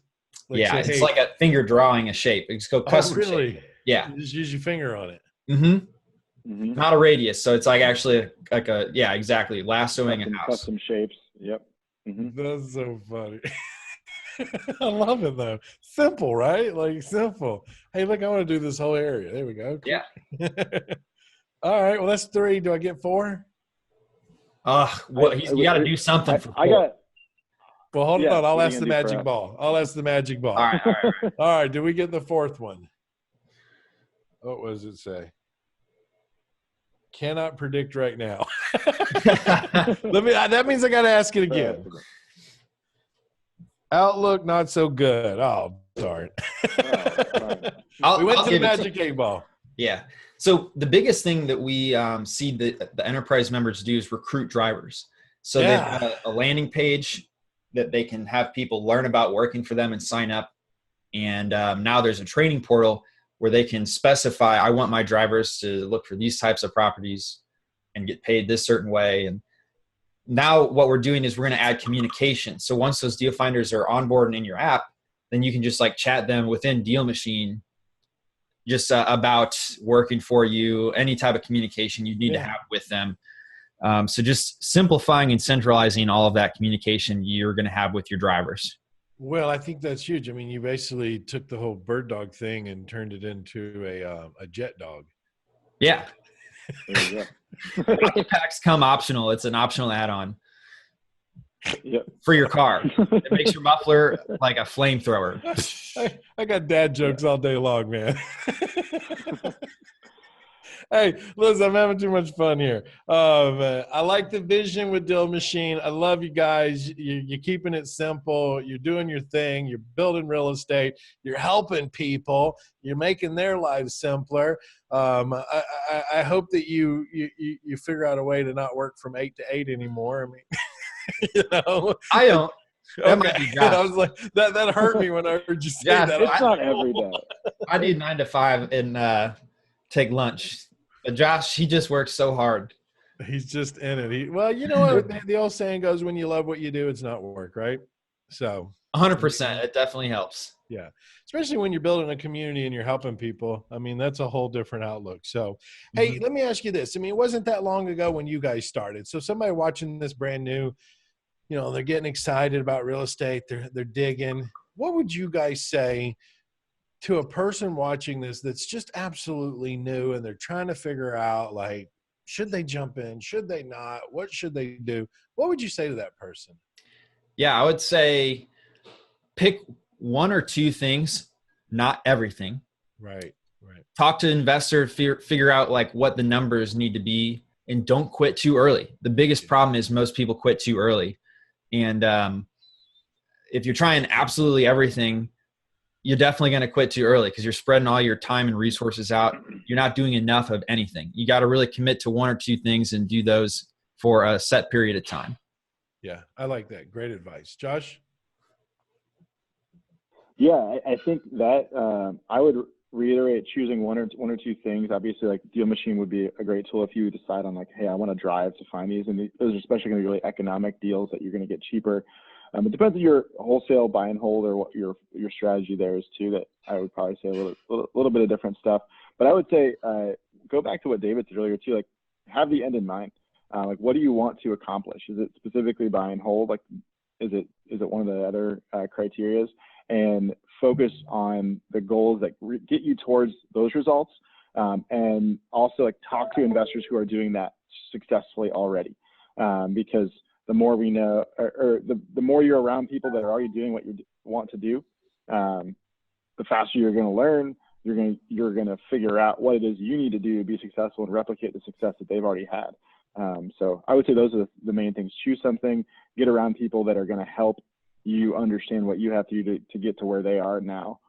Like it's like a finger drawing a shape. Just go custom really? shape. Yeah. You just use your finger on it. Mm-hmm. Not a radius. So it's like actually like exactly. Lassoing a house. Custom shapes. Yep. That's so funny. I love it though. Simple, right? Like simple. Hey, look, I want to do this whole area. There we go. Yeah. All right. Well, that's 3. Do I get 4? You got to do something for 4. Well, hold on. I'll ask the magic ball. All right. All right. Do we get the 4th one? What does it say? Cannot predict right now. That means I got to ask it again. Outlook not so good. Oh, darn. We went to the magic 8 ball. Yeah. So the biggest thing that we see the enterprise members do is recruit drivers. So they've got a landing page that they can have people learn about working for them and sign up. And now there's a training portal where they can specify, I want my drivers to look for these types of properties and get paid this certain way. And now what we're doing is we're going to add communication. So once those deal finders are on board and in your app, then you can just like chat them within DealMachine just about working for you, any type of communication you need to have with them. So just simplifying and centralizing all of that communication you're going to have with your drivers. Well, I think that's huge. I mean, you basically took the whole bird dog thing and turned it into a jet dog. Yeah. Packs come optional. It's an optional add-on for your car. It makes your muffler like a flamethrower. I got dad jokes all day long, man. Hey, listen, I'm having too much fun here. I like the vision with DealMachine. I love you guys. You're keeping it simple. You're doing your thing. You're building real estate. You're helping people. You're making their lives simpler. I hope that you figure out a way to not work from 8 to 8 anymore. I mean, you know, I don't. Okay. I was like, that hurt me when I heard you say that. It's not every day. I do 9 to 5 and take lunch. But Josh, he just works so hard. He's just in it. Well, you know what the old saying goes, when you love what you do, it's not work, right? So 100%. It definitely helps. Yeah. Especially when you're building a community and you're helping people. I mean, that's a whole different outlook. So, hey, let me ask you this. I mean, it wasn't that long ago when you guys started. So somebody watching this brand new, you know, they're getting excited about real estate. They're digging. What would you guys say to a person watching this that's just absolutely new and they're trying to figure out, like, should they jump in? Should they not? What should they do? What would you say to that person? Yeah, I would say pick 1 or 2 things, not everything. Right. Talk to an investor, figure out like what the numbers need to be, and don't quit too early. The biggest problem is most people quit too early. And if you're trying absolutely everything, you're definitely going to quit too early because you're spreading all your time and resources out. You're not doing enough of anything. You got to really commit to 1 or 2 things and do those for a set period of time. Yeah, I like that. Great advice. Josh? Yeah, I think that I would reiterate choosing one or 2 things. Obviously, like DealMachine would be a great tool if you decide on like, hey, I want to drive to find these. And those are especially going to be really economic deals that you're going to get cheaper. It depends on your wholesale buy and hold or what your strategy there is too. That I would probably say a little bit of different stuff. But I would say go back to what David said earlier too. Like have the end in mind. Like what do you want to accomplish? Is it specifically buy and hold? Like is it one of the other criterias? And focus on the goals that get you towards those results. And also like talk to investors who are doing that successfully already, because the more we know, or the more you're around people that are already doing what you want to do, the faster you're going to learn. You're going to figure out what it is you need to do to be successful and replicate the success that they've already had. So I would say those are the main things. Choose something, get around people that are going to help you understand what you have to do to get to where they are now.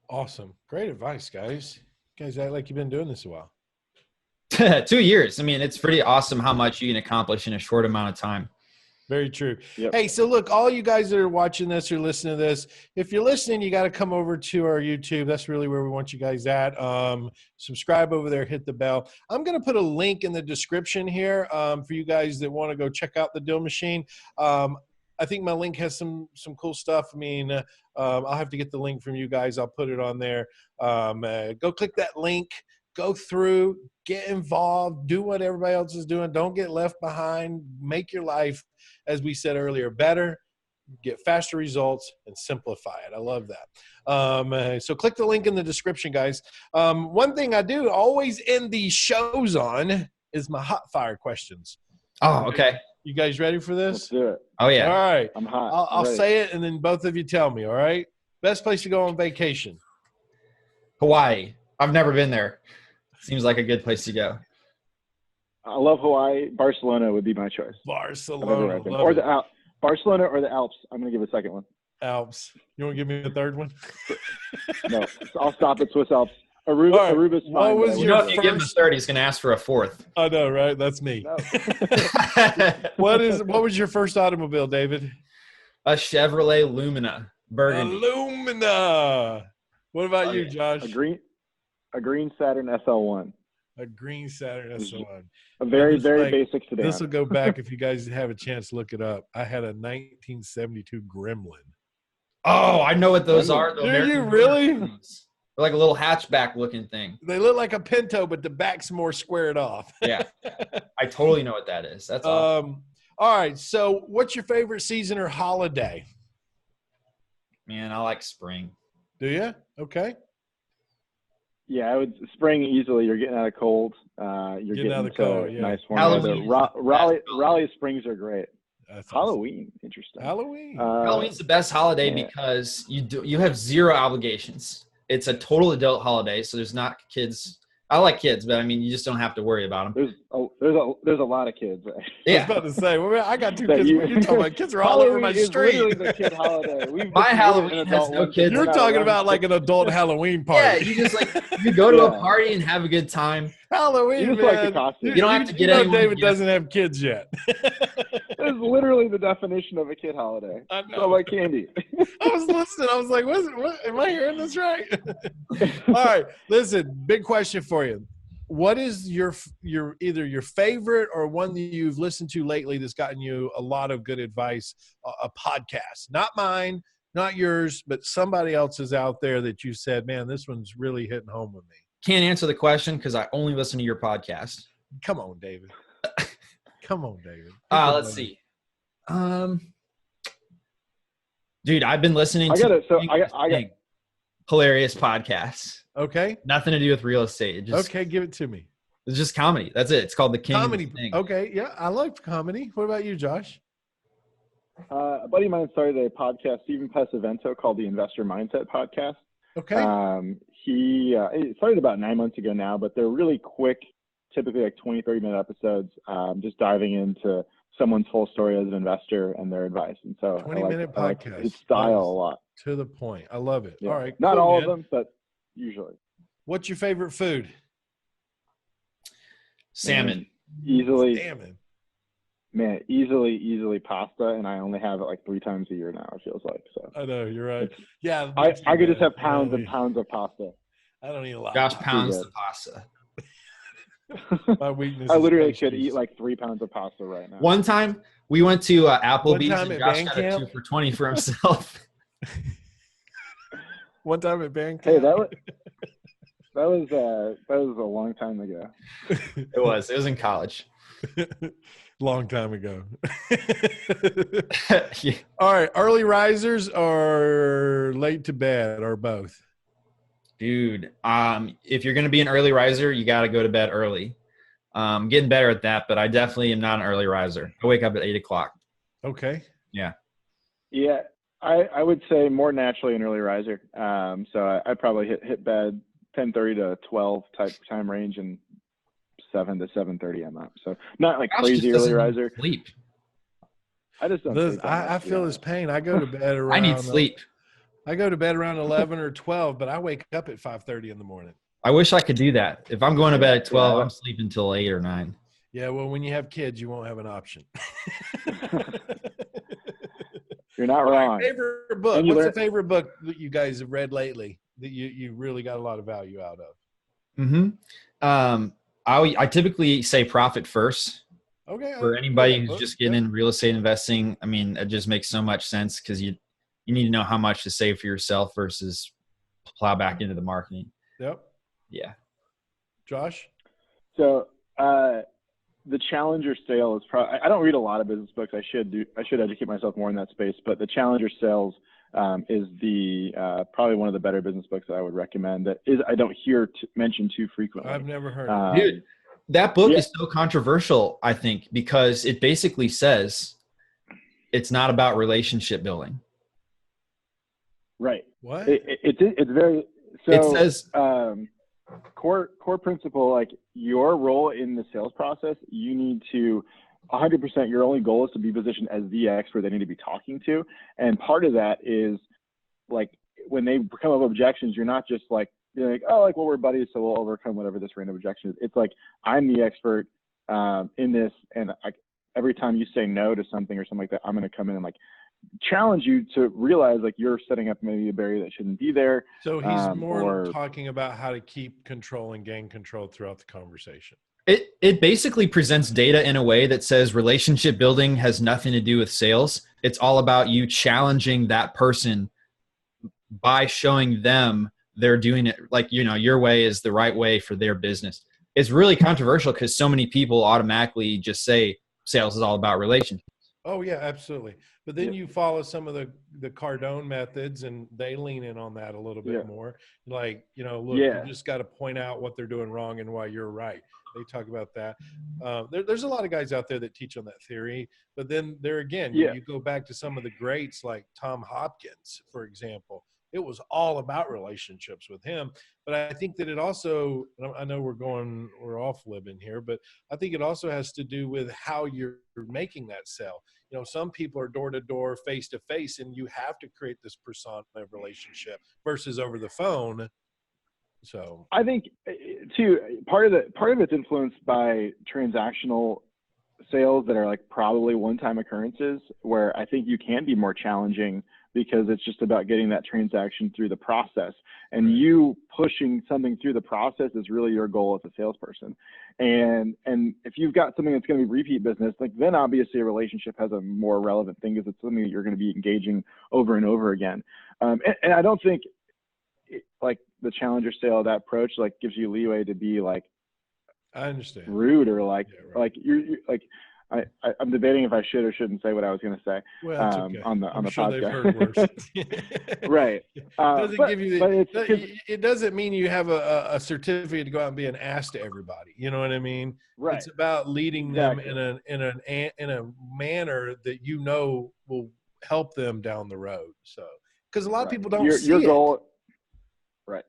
Awesome. Great advice, guys. You guys act like you've been doing this a while. 2 years. I mean, it's pretty awesome how much you can accomplish in a short amount of time. Very true. Yep. Hey, so look, all you guys that are watching this or listening to this, if you're listening, you got to come over to our YouTube. That's really where we want you guys at. Subscribe over there, hit the bell. I'm going to put a link in the description here for you guys that want to go check out the DealMachine. I think my link has some cool stuff. I mean, I'll have to get the link from you guys. I'll put it on there. Go click that link. Go through, get involved, do what everybody else is doing. Don't get left behind. Make your life, as we said earlier, better, get faster results, and simplify it. I love that. So click the link in the description, guys. One thing I do always end these shows on is my hot fire questions. Oh, okay. You guys ready for this? Let's do it. Oh, yeah. All right. I'm hot. I'll say it, and then both of you tell me, all right? Best place to go on vacation? Hawaii. I've never been there. Seems like a good place to go. I love Hawaii. Barcelona would be my choice. Barcelona. Or Barcelona or the Alps. I'm going to give a second one. Alps. You want to give me the third one? No, I'll stop at Swiss Alps. Aruba's fine. What was your if you give him a third, he's going to ask for a fourth. I know, right? That's me. No. What was your first automobile, David? A Chevrolet Lumina. Burgundy. A Lumina. What about you, Josh? A green Saturn SL1. A green Saturn SL1. A very basic sedan. This will go back if you guys have a chance to look it up. I had a 1972 Gremlin. Oh, I know what those are. Do you really? They're like a little hatchback looking thing. They look like a Pinto, but the back's more squared off. Yeah. I totally know what that is. That's awesome. All right. So what's your favorite season or holiday? Man, I like spring. Do you? Okay. Yeah, I would spring easily. You're getting out of cold. You're getting out of the cold. Yeah. Nice warm weather. Raleigh springs are great. That's Halloween, awesome. Interesting. Halloween's the best holiday because you have zero obligations. It's a total adult holiday, so there's not kids. I like kids, but I mean, you just don't have to worry about them. There's a lot of kids. Yeah. I was about to say, well, I got 2 kids. What are you talking about? Kids are all over my street. Literally the kid holiday. My Halloween has no kids. You're talking about like an adult Halloween party. Yeah, you just you go to a party and have a good time. Halloween, you just man. like the costume. You don't have to get anyone. David doesn't have kids yet. It's literally the definition of a kid holiday. I know. So like candy. I was listening. I was like, what? Am I hearing this right? All right. Listen, big question for you. What is your either your favorite or one that you've listened to lately that's gotten you a lot of good advice, a podcast? Not mine, not yours, but somebody else's out there that you said, man, this one's really hitting home with me. Can't answer the question because I only listen to your podcast. Come on, David. Come on, David. Let's see. Dude, I've been listening to hilarious podcasts. Okay. Nothing to do with real estate. Okay, give it to me. It's just comedy. That's it. It's called The King Comedy. Thing. Okay, yeah, I like comedy. What about you, Josh? A buddy of mine started a podcast, Stephen Pesavento, called the Investor Mindset Podcast. Okay. He started about 9 months ago now, but they're really quick, typically like 20, 30-minute episodes, just diving into someone's full story as an investor and their advice. And so 20-minute podcast. I like his style a lot. To the point. I love it. Yeah. All right. Not all of them, but usually. What's your favorite food? Salmon. Easily. Salmon. Man, easily pasta, and I only have it like 3 times a year now, it feels like. So I know, you're right. Yeah. I could just have pounds and pounds of pasta. I don't eat a lot. Josh pounds the pasta. My weakness. I literally could eat like 3 pounds of pasta right now. One time we went to Applebee's and Josh got a 2 for $20 for himself. One time at band camp. Hey, that was a long time ago. It was in college. Long time ago. Yeah. All right, early risers or late to bed or both? Dude, if you're going to be an early riser, you got to go to bed early. I'm getting better at that, but I definitely am not an early riser. I wake up at 8 o'clock. Okay. Yeah. Yeah, I would say more naturally an early riser. So I probably hit bed 10:30 to 12 type time range, and 7 to 7:30 I'm up. So not like crazy early riser. Sleep. I just don't. I feel his pain. I go to bed around. I need sleep. I go to bed around 11 or 12, but I wake up at 5:30 in the morning. I wish I could do that. If I'm going to bed at 12, I'm sleeping till 8 or 9. Yeah, well, when you have kids, you won't have an option. You're not wrong. Favorite book. What's the favorite book that you guys have read lately that you really got a lot of value out of? I typically say profit first. Okay. For anybody who's just getting in real estate investing, I mean, it just makes so much sense because you need to know how much to save for yourself versus plow back into the marketing. Yep. Yeah. Josh? So the Challenger sale is probably, I don't read a lot of business books. I should educate myself more in that space, but the Challenger sales is probably one of the better business books that I would recommend. That is, I don't hear mentioned too frequently. I've never heard of it. Dude, that book is so controversial, I think, because it basically says it's not about relationship building. Right. What? It's very, so it says core principle, like your role in the sales process, you need to 100%, your only goal is to be positioned as the expert they need to be talking to. And part of that is like when they come up with objections, you're not just like, you're like, oh, like, well, we're buddies, so we'll overcome whatever this random objection is. It's like, I'm the expert in this, and every time you say no to something or something like that, I'm going to come in and like challenge you to realize like you're setting up maybe a barrier that shouldn't be there. So he's more talking about how to keep control and gain control throughout the conversation. It basically presents data in a way that says relationship building has nothing to do with sales. It's all about you challenging that person by showing them they're doing it like, your way is the right way for their business. It's really controversial because so many people automatically just say sales is all about relationships. Oh yeah, absolutely. But then you follow some of the Cardone methods and they lean in on that a little bit more. Like, look, you just got to point out what they're doing wrong and why you're right. They talk about that. There's a lot of guys out there that teach on that theory, but then there again, you go back to some of the greats like Tom Hopkins, for example. It was all about relationships with him. But I think that it also, I know we're off living here, but I think it also has to do with how you're making that sale. Some people are door to door, face to face, and you have to create this persona of relationship versus over the phone. So I think too, part of it's influenced by transactional sales that are like probably one-time occurrences, where I think you can be more challenging because it's just about getting that transaction through the process, and you pushing something through the process is really your goal as a salesperson. And if you've got something that's going to be repeat business, like then obviously a relationship has a more relevant thing because it's something that you're going to be engaging over and over again. And I don't think like the Challenger sale, that approach like gives you leeway to be like, I understand, rude or like, like you're like, I'm debating if I should or shouldn't say what I was going to say on the podcast. Right. It doesn't mean you have a certificate to go out and be an ass to everybody. You know what I mean? Right. It's about leading them in a manner that will help them down the road. So, because a lot of people don't see it. Right.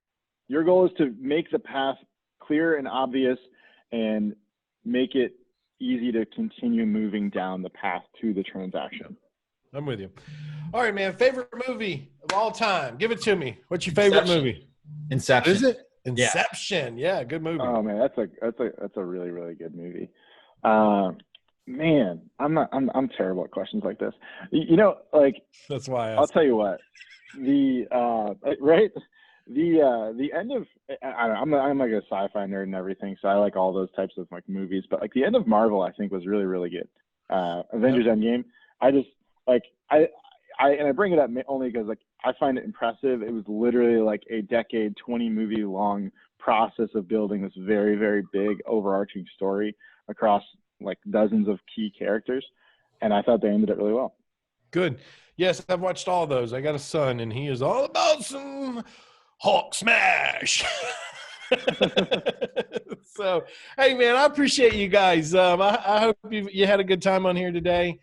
Your goal is to make the path clear and obvious and make it easy to continue moving down the path to the transaction. I'm with you. All right, man. Favorite movie of all time? Give it to me. What's your favorite movie? Inception. Is it? Inception. Yeah, good movie. Oh man, that's a really, really good movie. Man, I'm terrible at questions like this. Like that's why I'll tell you what. The end of, I'm like a sci-fi nerd and everything, so I like all those types of like movies. But like the end of Marvel, I think was really, really good. Avengers Endgame. I just like I bring it up only because like I find it impressive. It was literally like a decade, 20 movie long process of building this very, very big overarching story across like dozens of key characters, and I thought they ended it really well. Good. Yes, I've watched all those. I got a son, and he is all about some Hulk smash. So, hey, man, I appreciate you guys. I hope you had a good time on here today.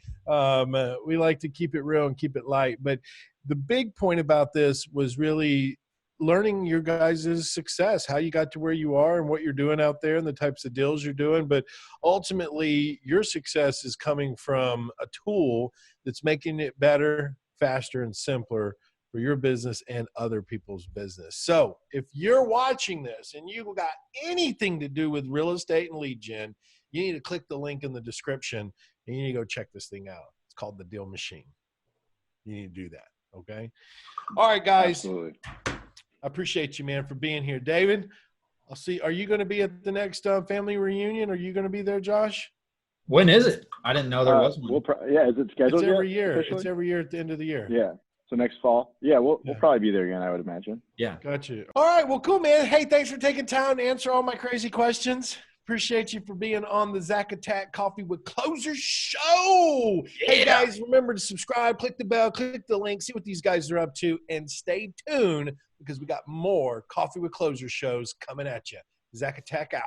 We like to keep it real and keep it light. But the big point about this was really learning your guys' success, how you got to where you are and what you're doing out there and the types of deals you're doing. But ultimately, your success is coming from a tool that's making it better, faster, and simpler for your business and other people's business. So if you're watching this and you've got anything to do with real estate and lead gen, you need to click the link in the description and you need to go check this thing out. It's called the DealMachine. You need to do that. Okay. All right, guys. Absolutely. I appreciate you, man, for being here. David, I'll see. Are you going to be at the next family reunion? Are you going to be there, Josh? When is it? I didn't know there was one. Is it scheduled? It's every year. Officially? It's every year at the end of the year. Yeah. So next fall. Yeah, we'll probably be there again, I would imagine. Yeah. Got you. All right. Well, cool, man. Hey, thanks for taking time to answer all my crazy questions. Appreciate you for being on the Zack Attack Coffee with Closers show. Yeah. Hey, guys, remember to subscribe, click the bell, click the link, see what these guys are up to, and stay tuned because we got more Coffee with Closers shows coming at you. Zack Attack out.